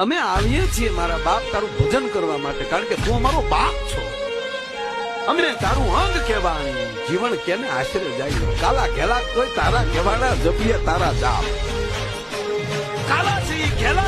અમે આવીએ છીએ મારા બાપ તારું ભજન કરવા માટે, કારણ કે તું અમારો બાપ છો. અમને તારું અંગ કહેવાય, જીવન કેને આશરે જાય. કાલા ઘેલા કોઈ તારા કહેવાના જપીએ તારા જાપ. કાલા છે ઘેલા